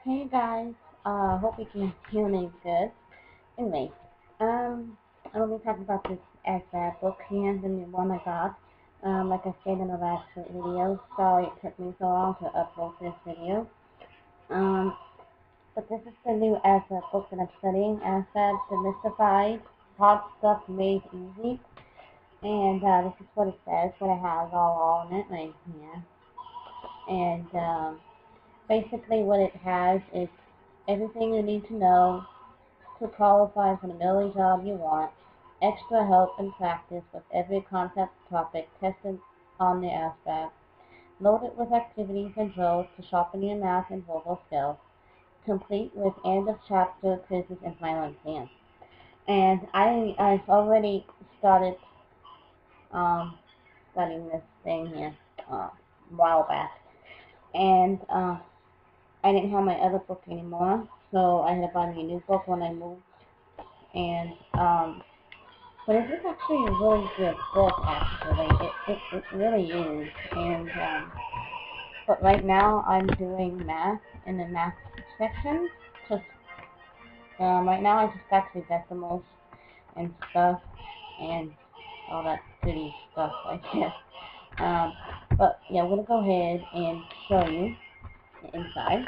Hey guys, hope you can hear me good. Anyway, I'll be talking about this ASVAB book here, the new one I got. Like I said in the last video, sorry it took me so long to upload this video. But this is the new ASVAB book that I'm studying, ASVAB Demystified, Hard Stuff Made Easy. And this is what it says, what it has all on it right here. And basically what it has is everything you need to know to qualify for the military job you want, extra help and practice with every concept topic tested on the ASVAB, loaded with activities and drills to sharpen your math and verbal skills, complete with end of chapter quizzes and final exams. And I've already started studying this thing here a while back, and I didn't have my other book anymore, so I had to buy me a new book when I moved. And but it is actually a really good book, actually. It really is. And but right now I'm doing math in the math section. Just right now I just got to decimals and stuff and all that goody stuff, I guess. But yeah, I'm gonna go ahead and show you the inside.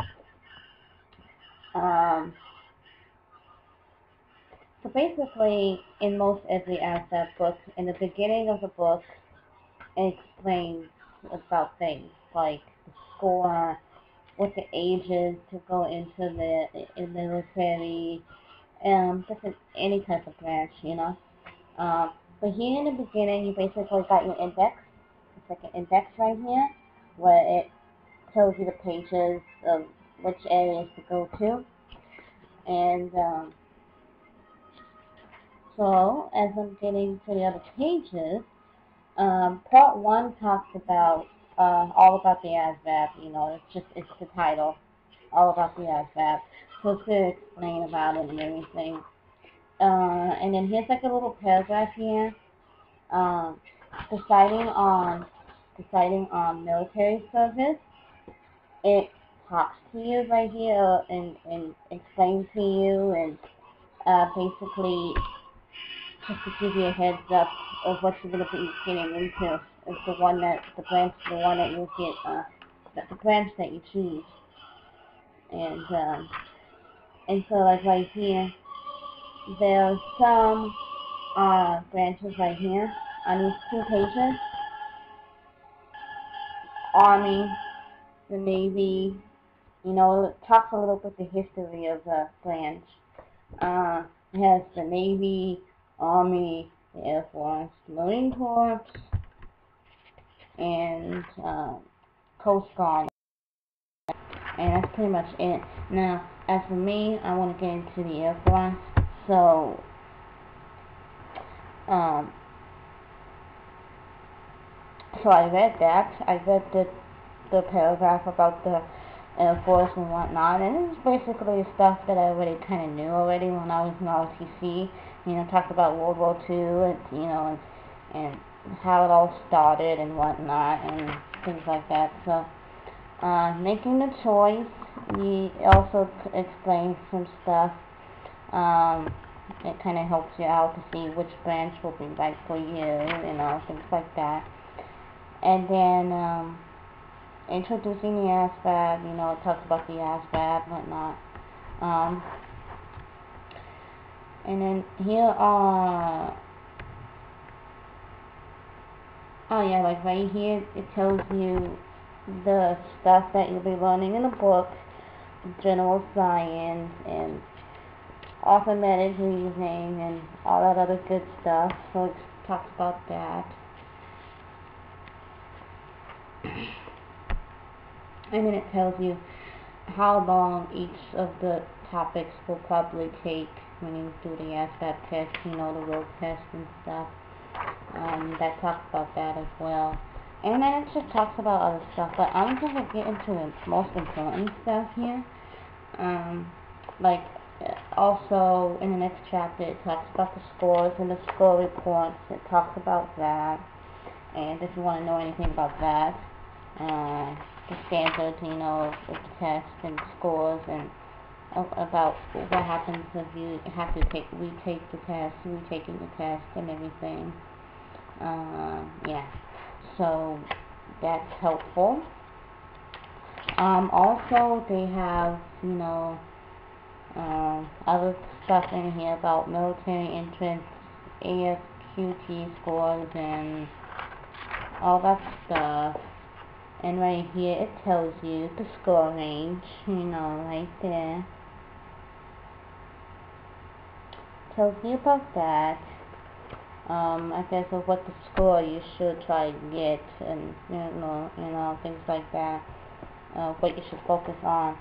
So basically, in most every ASVAB book, in the beginning of the book, it explains about things like the score, what the age is to go into the military, different any type of branch, you know. But here in the beginning, you basically got your index. It's like an index right here, where it tells you the pages of which areas to go to, and so as I'm getting to the other pages, part one talks about all about the ASVAB. You know, it's the title, all about the ASVAB. So it's going to explain about it and everything. And then here's like a little paragraph here, deciding on military service. It talks to you right here and explains to you and basically just to give you a heads up of what you're going to be getting into. Is the branch that you get, the branch that you choose. And so like right here, there's some branches right here on these two pages. Army, the Navy, you know, it talks a little bit the history of the branch. It has the Navy, Army, the Air Force, Marine Corps, and Coast Guard. And that's pretty much it. Now, as for me, I want to get into the Air Force. So, so I read that. I read the paragraph about the Air Force and whatnot, and it's basically stuff that I already kind of knew already when I was in ROTC. You know, talked about World War II, and you know, and how it all started and whatnot, and things like that. So, making the choice, he also explains some stuff. It kind of helps you out to see which branch will be right for you, you know, things like that. And then introducing the ASVAB, you know, it talks about the ASVAB and whatnot. And then here are, oh yeah, like right here, it tells you the stuff that you'll be learning in the book, general science and arithmetic reasoning and all that other good stuff. So it talks about that. And then it tells you how long each of the topics will probably take when you do the ASVAB test, you know, the road test and stuff. That talks about that as well. And then it just talks about other stuff, but I'm going to get into the most important stuff here. Like, also in the next chapter, it talks about the scores and the score reports. It talks about that. And if you want to know anything about that, the standards, you know, of the test and scores, and about what happens if you have to retake the test, retaking the test and everything. Yeah, so that's helpful. Also, they have, you know, other stuff in here about military entrance, ASQT scores, and all that stuff. And right here it tells you the score range, you know, right there. Tells you about that. I guess of what the score you should try to get, and you know, things like that. What you should focus on.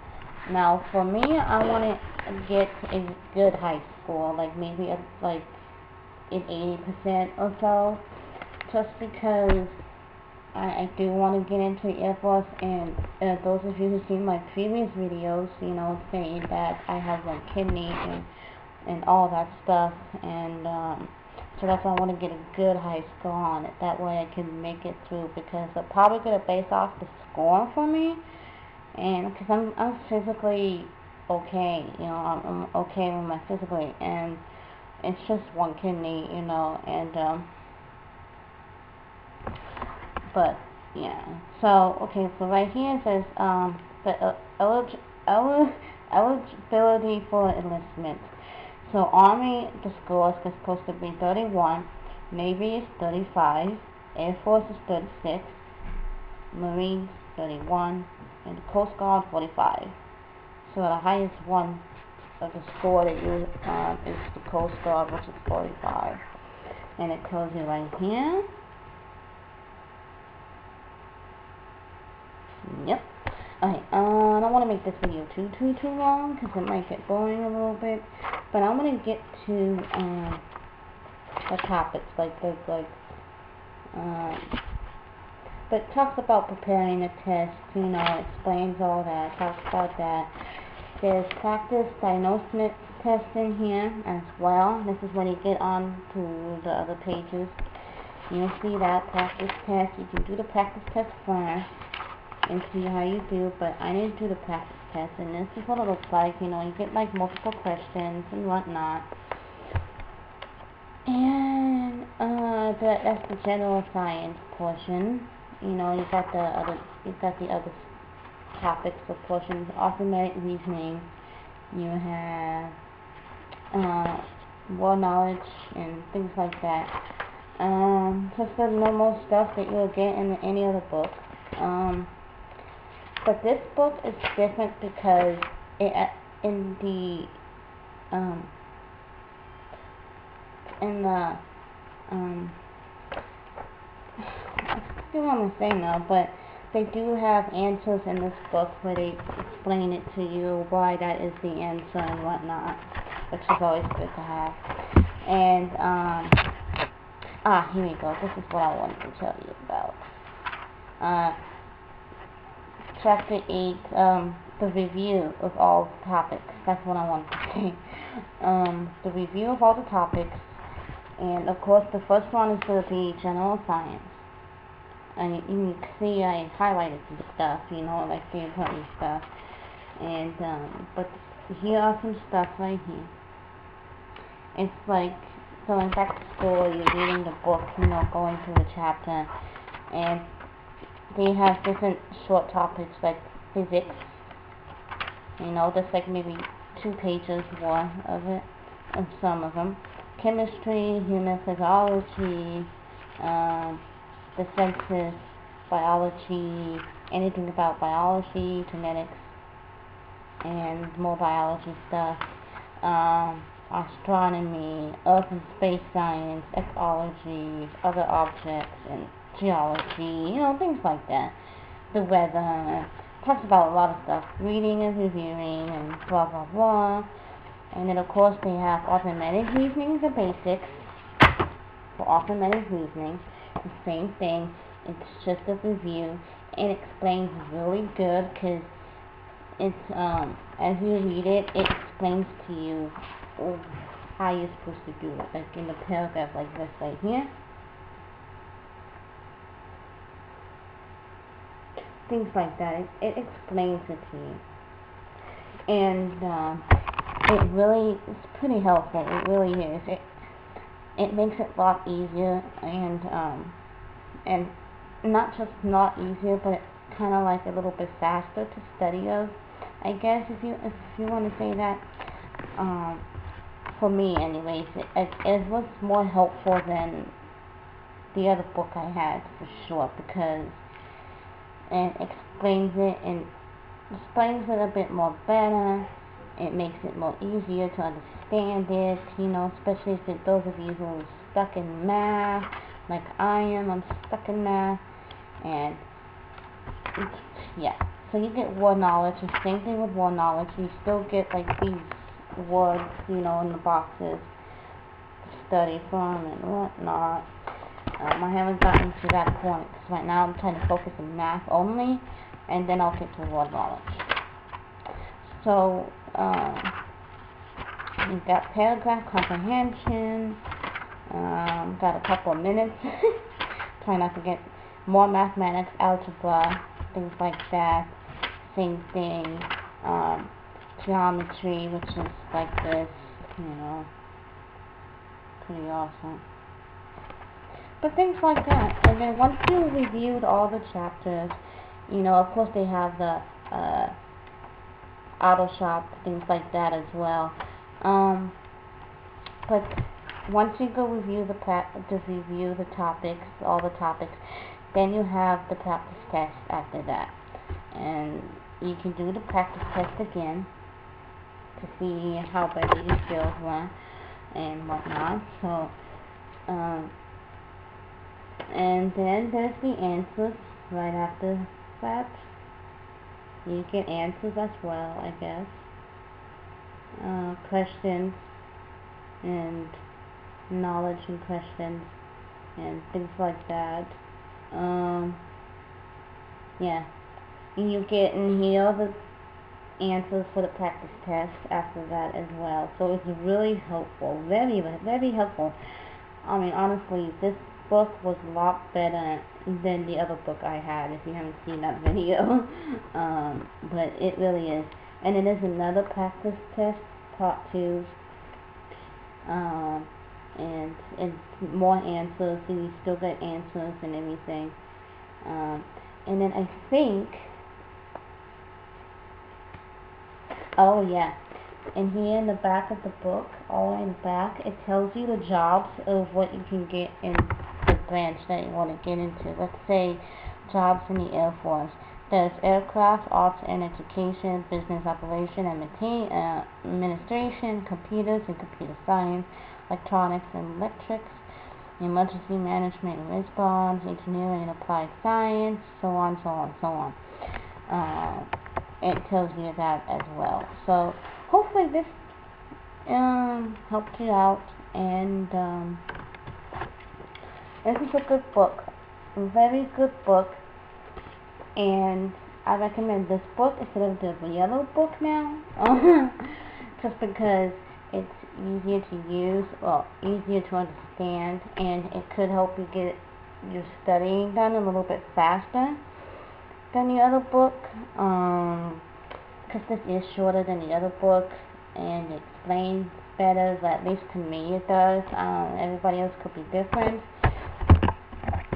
Now, for me, I want to get a good high score, like maybe like an 80% or so, just because I do want to get into the Air Force, and those of you who've seen my previous videos, you know, saying that I have one kidney and all that stuff, and so that's why I want to get a good high score on it. That way I can make it through, because they're probably going to base off the score for me, and because I'm physically okay, you know, I'm okay with my physically, and it's just one kidney, you know, and but yeah, so okay, so right here it says the eligibility for enlistment. So Army, the score is supposed to be 31, Navy is 35, Air Force is 36, Marines 31, and the Coast Guard 45. So the highest one of the score that you is the Coast Guard, which is 45, and it tells you right here. Yep. Okay, I don't want to make this video too long, because it might get boring a little bit, but I'm going to get to the topics, but it talks about preparing a test, you know, explains all that, talks about that. There's practice diagnosis test in here as well. This is when you get on to the other pages. You'll see that practice test. You can do the practice test first and see how you do, but I didn't do the practice test, and this is what it looks like. You know, you get like multiple questions and whatnot, and that's the general science portion. You know, you got the other topics or portions. Arithmetic reasoning. You have more knowledge and things like that. Just the normal stuff that you'll get in any other book. But this book is different because I don't want to say now, but they do have answers in this book where they explain it to you why that is the answer and whatnot, which is always good to have. And here we go. This is what I wanted to tell you about. Chapter 8, the review of all topics. That's what I wanted to say. The review of all the topics, and of course the first one is going to be general science. And you can see I highlighted some stuff, you know, like the important stuff. And but here are some stuff right here. It's like going back to school, you're reading the book, you know, going through a chapter, and they have different short topics like physics, you know, that's like maybe 2 pages worth of it, of some of them. Chemistry, human physiology, the senses, biology, anything about biology, genetics, and more biology stuff. Astronomy, earth and space science, ecology, other objects, and geology, you know, things like that. The weather, talks about a lot of stuff, reading and reviewing, and blah blah blah. And then of course they have arithmetic reasoning, the basics for arithmetic reasoning. The same thing, it's just a review, and it explains really good, because it's as you read it, it explains to you how you're supposed to do it, like in the paragraph like this right here. things like that. It explains it to you, and it really is pretty helpful. It really is. It makes it a lot easier, and not just not easier, but it's kind of like a little bit faster to study of, I guess, if you want to say that. For me, anyways, it was more helpful than the other book I had, for sure, because it explains it a bit more better. It makes it more easier to understand it, especially for those of you who are stuck in math, like I am. I'm stuck in math, and yeah. So you get word knowledge, and same thing with word knowledge. You still get like these words, in the boxes to study from and whatnot. I haven't gotten to that point, because right now I'm trying to focus on math only, and then I'll get to word knowledge. So, you've got paragraph comprehension, got a couple of minutes, try not to get more mathematics, algebra, things like that, same thing, geometry, which is like this, pretty awesome. But things like that. And then once you reviewed all the chapters, of course they have the auto shop, things like that as well. But once you go review the topics, all the topics, then you have the practice test after that. And you can do the practice test again to see how better your skills were and whatnot. So, and then there's the answers right after that. You get answers as well, I guess. Questions and knowledge and questions and things like that. Yeah. And you get in here the answers for the practice test after that as well. So it's really helpful. Very, very helpful. I mean, honestly, this book was a lot better than the other book I had, if you haven't seen that video. But it really is. And it is another practice test, part 2. And more answers, so you still get answers and everything. And then I think, oh yeah, and here in the back of the book, all in the back, it tells you the jobs of what you can get in the branch that you want to get into. Let's say jobs in the Air Force. There's aircraft, arts and education, business operation and administration, computers and computer science, electronics and electrics, emergency management and response, engineering and applied science, so on, so on, so on. It tells you that as well. So hopefully this helped you out, and this is a good book, a very good book, and I recommend this book instead of the yellow book now, just because it's easier to use, well, easier to understand, and it could help you get your studying done a little bit faster than the other book, because this is shorter than the other book, and it explains better, at least to me it does. Everybody else could be different,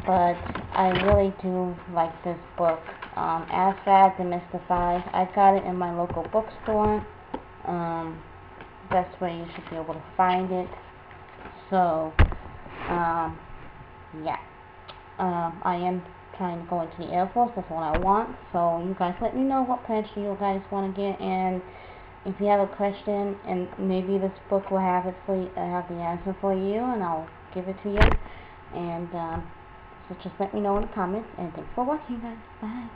but I really do like this book. ASVAB, Demystified. I got it in my local bookstore. Best way you should be able to find it. So, yeah. I am trying to go into the Air Force. That's what I want. So you guys let me know what branch you guys want to get, and if you have a question, and maybe this book will have it for you, have the answer for you, and I'll give it to you. And so just let me know in the comments. And thanks for watching, guys. Bye.